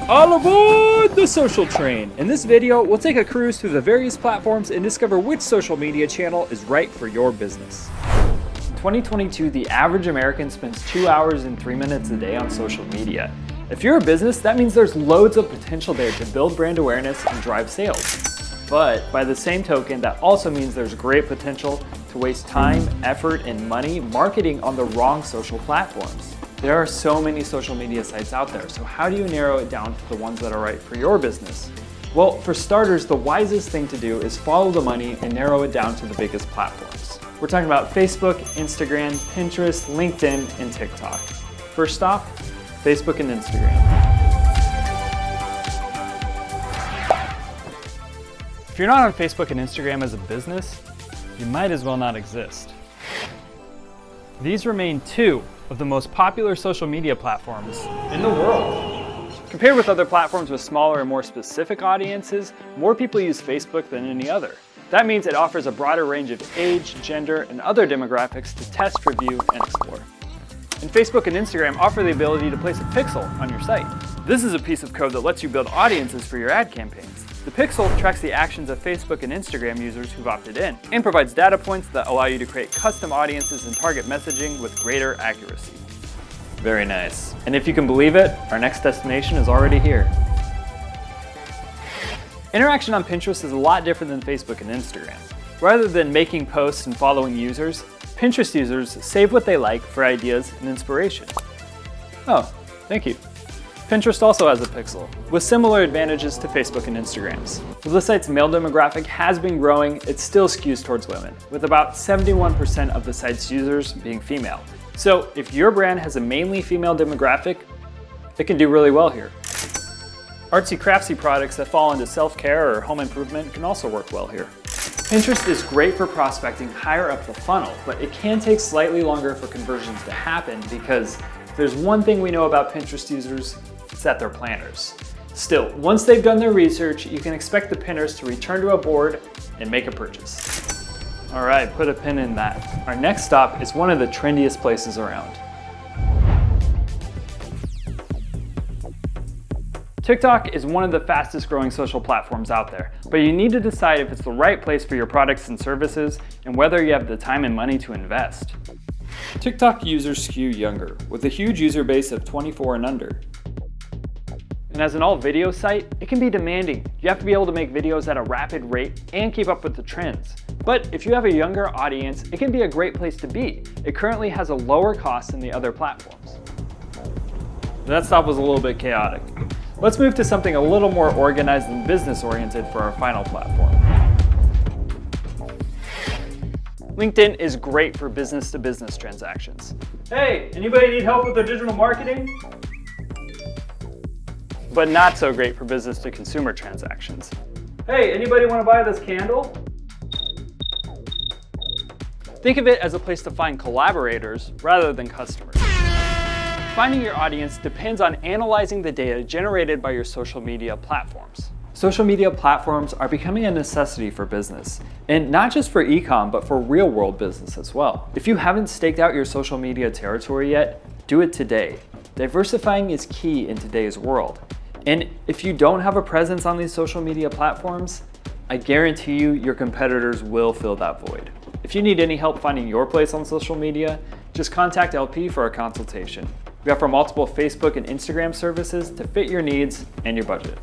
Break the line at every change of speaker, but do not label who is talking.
All aboard the social train! In this video, we'll take a cruise through the various platforms and discover which social media channel is right for your business. In 2022, the average American spends 2 hours and 3 minutes a day on social media. If you're a business, that means there's loads of potential there to build brand awareness and drive sales. But by the same token, that also means there's great potential to waste time, effort, and money marketing on the wrong social platforms. There are so many social media sites out there, so how do you narrow it down to the ones that are right for your business? Well, for starters, the wisest thing to do is follow the money and narrow it down to the biggest platforms. We're talking about Facebook, Instagram, Pinterest, LinkedIn, and TikTok. First stop, Facebook and Instagram. If you're not on Facebook and Instagram as a business, you might as well not exist. These remain two of the most popular social media platforms in the world. Compared with other platforms with smaller and more specific audiences, more people use Facebook than any other. That means it offers a broader range of age, gender, and other demographics to test, review, and explore. And Facebook and Instagram offer the ability to place a pixel on your site. This is a piece of code that lets you build audiences for your ad campaigns. The pixel tracks the actions of Facebook and Instagram users who've opted in and provides data points that allow you to create custom audiences and target messaging with greater accuracy. Very nice. And if you can believe it, our next destination is already here. Interaction on Pinterest is a lot different than Facebook and Instagram. Rather than making posts and following users, Pinterest users save what they like for ideas and inspiration. Oh, thank you. Pinterest also has a pixel, with similar advantages to Facebook and Instagram's. While the site's male demographic has been growing, it still skews towards women, with about 71% of the site's users being female. So if your brand has a mainly female demographic, it can do really well here. Artsy craftsy products that fall into self-care or home improvement can also work well here. Pinterest is great for prospecting higher up the funnel, but it can take slightly longer for conversions to happen because if there's one thing we know about Pinterest users, it's that they're planners. Still, once they've done their research, you can expect the pinners to return to a board and make a purchase. All right, put a pin in that. Our next stop is one of the trendiest places around. TikTok is one of the fastest growing social platforms out there, but you need to decide if it's the right place for your products and services and whether you have the time and money to invest. TikTok users skew younger, with a huge user base of 24 and under. And as an all-video site, it can be demanding. You have to be able to make videos at a rapid rate and keep up with the trends. But if you have a younger audience, it can be a great place to be. It currently has a lower cost than the other platforms. That stop was a little bit chaotic. Let's move to something a little more organized and business-oriented for our final platform. LinkedIn is great for business-to-business transactions. Hey, anybody need help with their digital marketing? But not so great for business-to-consumer transactions. Hey, anybody want to buy this candle? Think of it as a place to find collaborators rather than customers. Finding your audience depends on analyzing the data generated by your social media platforms. Social media platforms are becoming a necessity for business, and not just for e-com, but for real-world business as well. If you haven't staked out your social media territory yet, do it today. Diversifying is key in today's world. And if you don't have a presence on these social media platforms, I guarantee you your competitors will fill that void. If you need any help finding your place on social media, just contact LP for a consultation. We offer multiple Facebook and Instagram services to fit your needs and your budget.